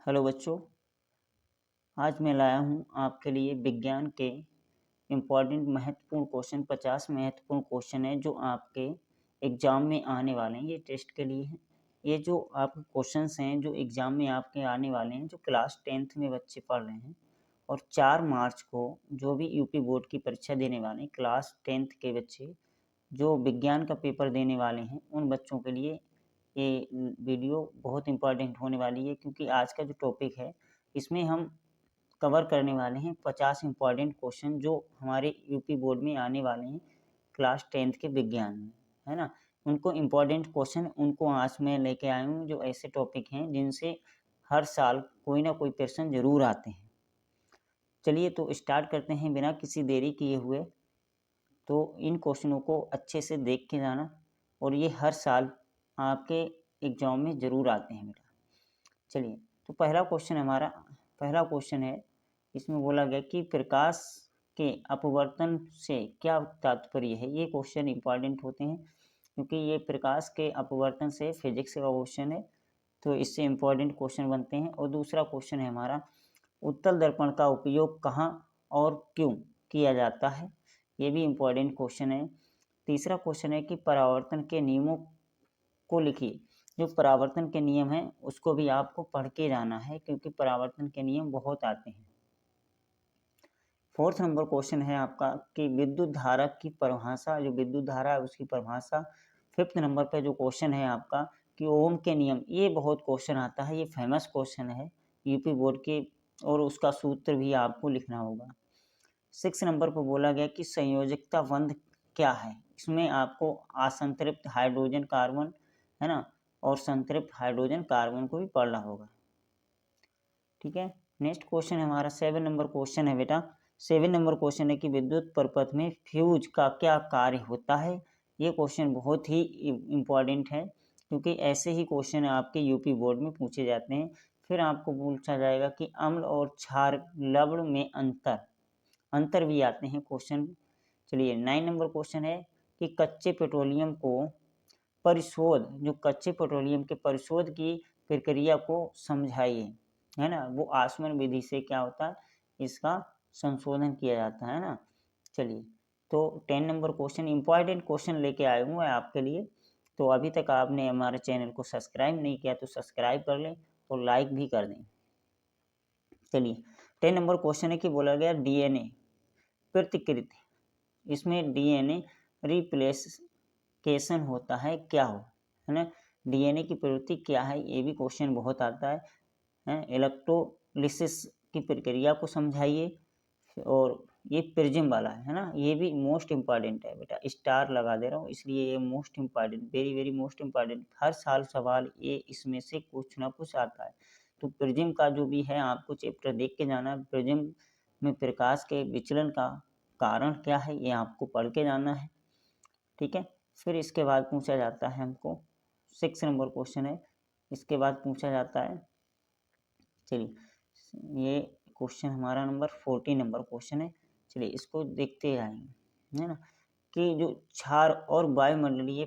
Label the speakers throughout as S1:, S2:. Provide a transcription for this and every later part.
S1: Hello बच्चों, आज मैं लाया हूँ आपके लिए विज्ञान के इम्पॉर्टेंट महत्वपूर्ण क्वेश्चन 50 महत्वपूर्ण क्वेश्चन है जो आपके एग्ज़ाम में आने वाले हैं। ये टेस्ट के लिए हैं। ये जो आपके क्वेश्चंस हैं जो एग्ज़ाम में आपके आने वाले हैं, जो क्लास 10th में बच्चे पढ़ रहे हैं और 4 मार्च को जो भी यूपी बोर्ड की परीक्षा देने वाले हैं, क्लास 10th के बच्चे जो विज्ञान का पेपर देने वाले हैं, उन बच्चों के लिए ये वीडियो बहुत इम्पोर्टेंट होने वाली है, क्योंकि आज का जो टॉपिक है इसमें हम कवर करने वाले हैं 50 इम्पॉर्टेंट क्वेश्चन जो हमारे यूपी बोर्ड में आने वाले हैं क्लास 10th के विज्ञान में, है ना। उनको इम्पॉर्टेंट क्वेश्चन उनको आज मैं लेके आया हूँ, जो ऐसे टॉपिक हैं जिनसे हर साल कोई ना कोई प्रश्न जरूर आते हैं। चलिए तो स्टार्ट करते हैं बिना किसी देरी किए हुए। तो इन क्वेश्चनों को अच्छे से देख के जाना, और ये हर साल आपके एग्जाम में ज़रूर आते हैं बेटा। चलिए तो पहला क्वेश्चन है, इसमें बोला गया कि प्रकाश के अपवर्तन से क्या तात्पर्य है। ये क्वेश्चन इंपॉर्टेंट होते हैं क्योंकि ये प्रकाश के अपवर्तन से फिजिक्स का क्वेश्चन है, तो इससे इम्पॉर्टेंट क्वेश्चन बनते हैं। और दूसरा क्वेश्चन है हमारा, उत्तल दर्पण का उपयोग कहाँ और क्यों किया जाता है। ये भी इम्पॉर्टेंट क्वेश्चन है। तीसरा क्वेश्चन है कि परावर्तन के नियमों को लिखिए। जो परावर्तन के नियम हैं उसको भी आपको पढ़ के जाना है, क्योंकि परावर्तन के नियम बहुत आते हैं। फोर्थ नंबर क्वेश्चन है आपका कि विद्युत धारा की परिभाषा, जो विद्युत धारा है उसकी परिभाषा। फिफ्थ नंबर पे जो क्वेश्चन है आपका कि ओम के नियम, ये बहुत क्वेश्चन आता है, ये फेमस क्वेश्चन है यूपी बोर्ड के, और उसका सूत्र भी आपको लिखना होगा। सिक्स नंबर पर बोला गया कि संयोजकता बंध क्या है। इसमें आपको असंतृप्त हाइड्रोजन कार्बन, है ना, और संतृप्त हाइड्रोजन कार्बन को भी पढ़ना होगा। ठीक है। नेक्स्ट क्वेश्चन हमारा 7 नंबर क्वेश्चन है बेटा। 7 नंबर क्वेश्चन है कि विद्युत परिपथ में फ्यूज का क्या कार्य होता है। ये क्वेश्चन बहुत ही इम्पॉर्टेंट है, क्योंकि ऐसे ही क्वेश्चन आपके यूपी बोर्ड में पूछे जाते हैं। फिर आपको पूछा जाएगा कि अम्ल और क्षार लवण में अंतर भी आते हैं क्वेश्चन। चलिए 9 नंबर क्वेश्चन है कि कच्चे पेट्रोलियम के परिशोध की प्रक्रिया को समझाइए, है ना। वो आसवन विधि से क्या होता है, इसका संशोधन किया जाता है ना। चलिए तो 10 नंबर क्वेश्चन इंपॉर्टेंट क्वेश्चन लेके आए हूँ मैं आपके लिए। तो अभी तक आपने हमारे चैनल को सब्सक्राइब नहीं किया तो सब्सक्राइब कर लें और लाइक भी कर दें। चलिए 10 नंबर क्वेश्चन है कि बोला गया डीएनए प्रतिकृति, इसमें डीएनए रिप्लेकेशन होता है क्या हो, है ना। डीएनए की प्रवृत्ति क्या है, ये भी क्वेश्चन बहुत आता है। इलेक्ट्रोलिसिस की प्रक्रिया को समझाइए। और ये प्रिज्म वाला है ना, ये भी मोस्ट इम्पॉर्टेंट है बेटा, स्टार लगा दे रहा हूँ इसलिए ये most important, very very most important. हर साल सवाल ये इसमें से कुछ ना कुछ आता है। तो प्रिज्म का जो भी है आपको चैप्टर देख के जाना है। प्रिज्म में प्रकाश के विचलन का कारण क्या है, ये आपको पढ़ के जाना है। ठीक है। फिर इसके बाद पूछा जाता है हमको 6 नंबर क्वेश्चन है, इसके बाद पूछा जाता है, चलिए ये क्वेश्चन हमारा नंबर 14 नंबर क्वेश्चन है। चलिए इसको देखते जाएंगे, है ना, कि जो क्षार और वायुमंडलीय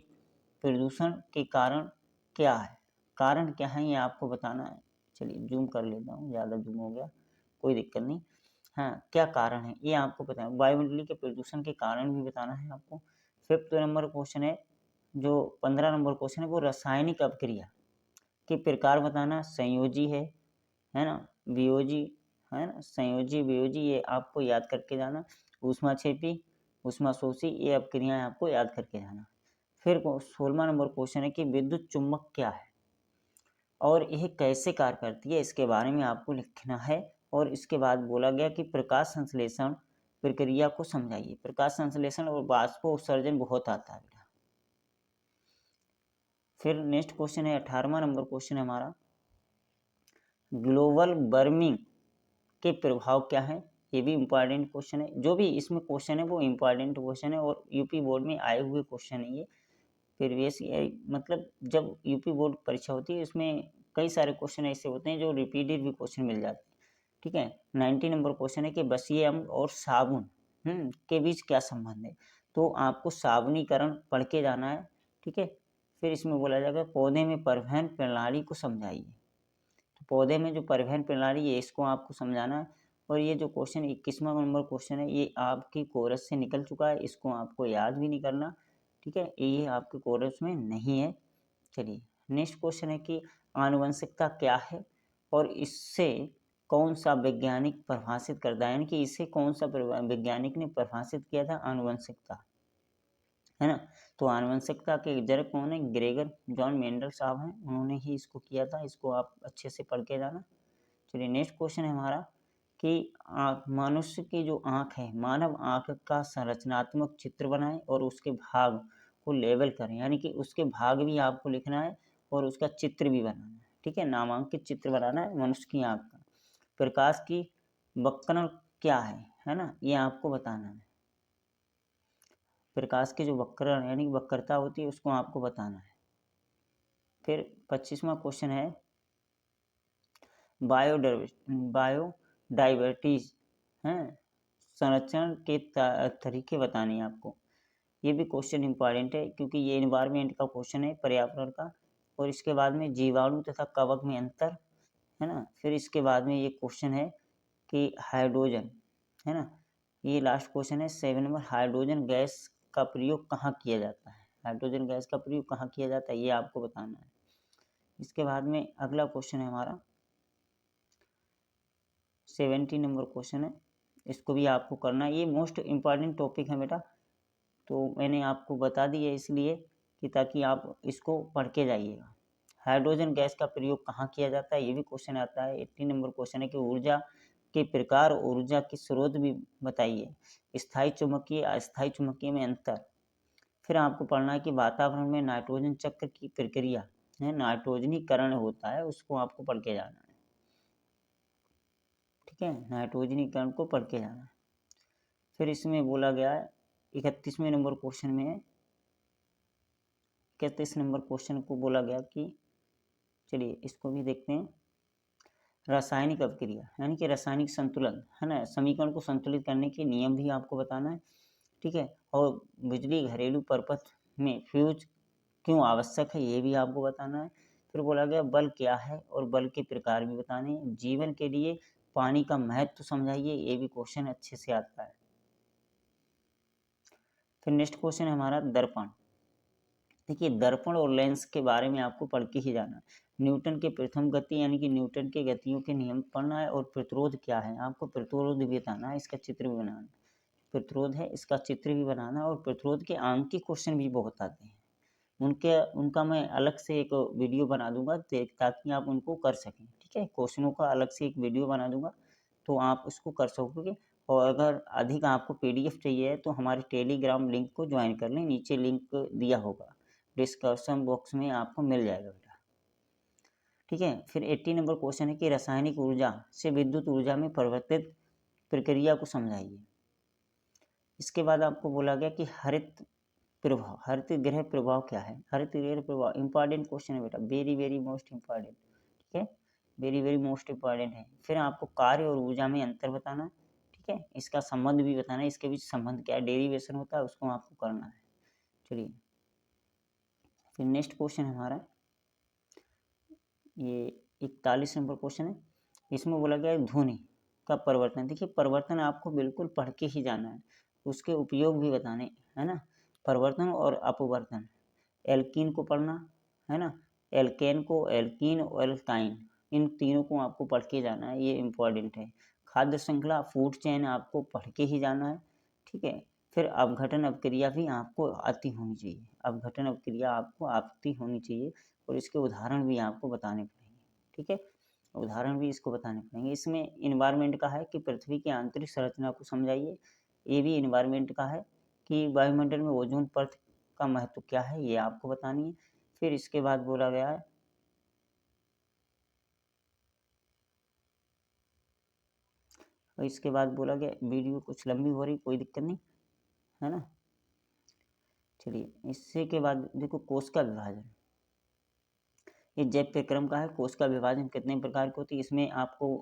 S1: प्रदूषण के कारण क्या है, कारण क्या है ये आपको बताना है। चलिए जूम कर लेता हूँ, ज़्यादा जूम हो गया, कोई दिक्कत नहीं। हाँ, क्या कारण है ये आपको पता है, वायुमंडलीय के प्रदूषण के कारण भी बताना है आपको। फिफ्थ नंबर क्वेश्चन है, जो 15 नंबर क्वेश्चन है वो रासायनिक अपक्रिया के प्रकार बताना। संयोजी है ना, वियोजी, है ना, संयोजी वियोजी ये आपको याद करके जाना। ऊष्माक्षेपी, ऊष्माशोषी, ये अपक्रियाएं आपको याद करके जाना। फिर 16वां नंबर क्वेश्चन है कि विद्युत चुम्बक क्या है और यह कैसे कार्य करती है, इसके बारे में आपको लिखना है। और इसके बाद बोला गया कि प्रकाश संश्लेषण प्रक्रिया को समझाइए। प्रकाश संश्लेषण और वाष्प उत्सर्जन बहुत आता है बेटा। फिर नेक्स्ट क्वेश्चन है 18वां नंबर क्वेश्चन है हमारा, ग्लोबल वार्मिंग के प्रभाव क्या है। ये भी इम्पॉर्टेंट क्वेश्चन है। जो भी इसमें क्वेश्चन है वो इम्पॉर्टेंट क्वेश्चन है और यूपी बोर्ड में आए हुए क्वेश्चन है ये। प्रीवियस मतलब जब यूपी बोर्ड परीक्षा होती है इसमें कई सारे क्वेश्चन ऐसे होते हैं जो रिपीटेड भी क्वेश्चन मिल जाते हैं। ठीक है। 90 नंबर क्वेश्चन है कि बसीय अम्ल और साबुन के बीच क्या संबंध है। तो आपको साबुनीकरण पढ़ के जाना है। ठीक है। फिर इसमें बोला जाएगा पौधे में परिवहन प्रणाली को समझाइए। तो पौधे में जो परिवहन प्रणाली है इसको आपको समझाना है। और ये जो क्वेश्चन 21वां नंबर क्वेश्चन है ये आपकी कोरस से निकल चुका है, इसको आपको याद भी नहीं करना, ठीक है, ये आपके कोरस में नहीं है। चलिए नेक्स्ट क्वेश्चन है कि आनुवंशिकता क्या है और इससे कौन सा वैज्ञानिक परिभाषित करता है, यानी कि इसे कौन सा वैज्ञानिक ने परिभाषित किया था आनुवंशिकता, है ना। तो आनुवंशिकता के जनक कौन है, ग्रेगर जॉन मेंडल साहब हैं, उन्होंने ही इसको किया था, इसको आप अच्छे से पढ़ के जाना। चलिए नेक्स्ट क्वेश्चन है हमारा कि मनुष्य की जो आँख है, मानव आँख का संरचनात्मक चित्र बनाएं और उसके भाग को लेबल करें, यानी कि उसके भाग भी आपको लिखना है और उसका चित्र भी बनाना है, ठीक है, नामांकित चित्र बनाना है मनुष्य की आँख का। प्रकाश की वक्रण क्या है ना, ये आपको बताना है। प्रकाश के जो वक्रण यानी वक्रता होती है उसको आपको बताना है। फिर 25वां क्वेश्चन है बायोडाइवर्सिटीज हैं, संरक्षण के तरीके बताने हैं आपको। ये भी क्वेश्चन इंपॉर्टेंट है क्योंकि ये एनवायरनमेंट का क्वेश्चन है, पर्यावरण का। और इसके बाद में जीवाणु तथा कवक में अंतर, है ना। फिर इसके बाद में ये क्वेश्चन है कि हाइड्रोजन, है ना, ये लास्ट क्वेश्चन है 7 नंबर, हाइड्रोजन गैस का प्रयोग कहाँ किया जाता है, हाइड्रोजन गैस का प्रयोग कहाँ किया जाता है ये आपको बताना है। इसके बाद में अगला क्वेश्चन है हमारा 70 नंबर क्वेश्चन है, इसको भी आपको करना है। ये मोस्ट इम्पॉर्टेंट टॉपिक है बेटा, तो मैंने आपको बता दिया इसलिए कि ताकि आप इसको पढ़ के जाइएगा। हाइड्रोजन गैस का प्रयोग कहाँ किया जाता है ये भी क्वेश्चन आता है। 80 नंबर क्वेश्चन है कि ऊर्जा के प्रकार और ऊर्जा के स्रोत भी बताइए, स्थायी चुंबकीय अस्थायी चुंबकीय में अंतर। फिर आपको पढ़ना है कि वातावरण में नाइट्रोजन चक्र की प्रक्रिया है, नाइट्रोजनीकरण होता है, उसको आपको पढ़ के जाना है, ठीक है, नाइट्रोजनीकरण को पढ़ के जाना है। फिर इसमें बोला गया है 31वें नंबर क्वेश्चन में 31 नंबर क्वेश्चन को बोला गया कि चलिए इसको भी देखते हैं, रासायनिक अभिक्रिया यानी कि रासायनिक संतुलन, है ना, समीकरण को संतुलित करने के नियम भी आपको बताना है, ठीक है। और बिजली घरेलू पर्पस में फ्यूज क्यों आवश्यक है ये भी आपको बताना है। फिर बोला गया बल क्या है और बल के प्रकार भी बताने हैं। जीवन के लिए पानी का महत्व समझाइए, ये भी क्वेश्चन अच्छे से आता है। फिर नेक्स्ट क्वेश्चन है हमारा दर्पण। देखिए दर्पण और लेंस के बारे में आपको पढ़ के ही जाना है। न्यूटन के प्रथम गति यानी कि न्यूटन के गतियों के नियम पढ़ना है। और प्रतिरोध क्या है आपको प्रतिरोध भी बताना है, इसका चित्र भी बनाना है। प्रतिरोध है इसका चित्र भी बनाना है। और प्रतिरोध के आंकिक क्वेश्चन भी बहुत आते हैं, उनका मैं अलग से एक वीडियो बना दूंगा ताकि आप उनको कर सकें, ठीक है। क्वेश्चनों का अलग से एक वीडियो बना दूंगा तो आप उसको कर सकोगे। और अगर अधिक आपको पीडीएफ चाहिए है तो हमारे टेलीग्राम लिंक को ज्वाइन कर लें, नीचे लिंक दिया होगा, डिस्क्रिप्शन बॉक्स में आपको मिल जाएगा बेटा, ठीक है। फिर 80 नंबर क्वेश्चन है कि रासायनिक ऊर्जा से विद्युत ऊर्जा में परिवर्तित प्रक्रिया को समझाइए। इसके बाद आपको बोला गया कि हरित प्रभाव, हरित गृह प्रभाव क्या है, हरित गृह प्रभाव इंपॉर्टेंट क्वेश्चन है बेटा, वेरी वेरी मोस्ट इम्पॉर्टेंट, ठीक है, वेरी वेरी मोस्ट इम्पॉर्टेंट है। फिर आपको कार्य और ऊर्जा में अंतर बताना, ठीक है, इसका संबंध भी बताना है, इसके बीच संबंध क्या है, डेरिवेशन होता है, उसको आपको करना है। चलिए फिर नेक्स्ट क्वेश्चन हमारा ये 41 नंबर क्वेश्चन है, इसमें बोला गया है ध्वनि का परिवर्तन। देखिए परिवर्तन आपको बिल्कुल पढ़ के ही जाना है, उसके उपयोग भी बताने, है ना। परिवर्तन और अपवर्तन, एल्कीन को पढ़ना, है ना, एल्केन को, एल्कीन और एल्काइन, इन तीनों को आपको पढ़ के जाना है, ये इम्पॉर्टेंट है। खाद्य श्रृंखला फूड चेन आपको पढ़ के ही जाना है, ठीक है। फिर अपघटन अपक्रिया भी आपको आती होनी चाहिए, अपघटन अपक्रिया आपको आती होनी चाहिए। और इसके उदाहरण भी आपको बताने पड़ेंगे, ठीक है, उदाहरण भी इसको बताने पड़ेंगे। इसमें इन्वायरमेंट का है कि पृथ्वी की आंतरिक संरचना को समझाइए, ये भी इन्वायरमेंट का है कि वायुमंडल में ओजोन परत का महत्व क्या है ये आपको बतानी है। फिर इसके बाद बोला गया है और इसके बाद बोला गया, वीडियो कुछ लंबी हो रही कोई दिक्कत नहीं, है ना। चलिए इससे के बाद देखो कोश का विभाजन, ये जैव प्रक्रम का है, कोश का विभाजन कितने प्रकार की होती है, इसमें आपको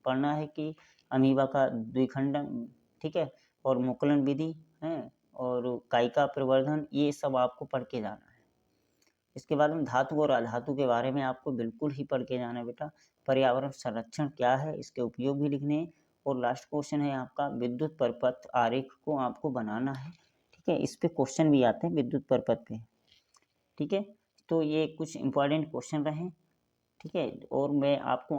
S1: पढ़ना है कि अमीबा का द्विखंडन, ठीक है, और मुकुलन विधि है, और कायिका प्रवर्धन, ये सब आपको पढ़ के जाना है। इसके बाद में धातु और अधातु के बारे में आपको बिल्कुल ही पढ़ के जाना है बेटा। पर्यावरण संरक्षण क्या है, इसके उपयोग भी लिखने हैं। और लास्ट क्वेश्चन है आपका विद्युत परपथ आरेख को आपको बनाना है, ठीक है। इस पे क्वेश्चन भी आते हैं विद्युत परपथ पे, ठीक है। तो ये कुछ इंपॉर्टेंट क्वेश्चन रहे, ठीक है। और मैं आपको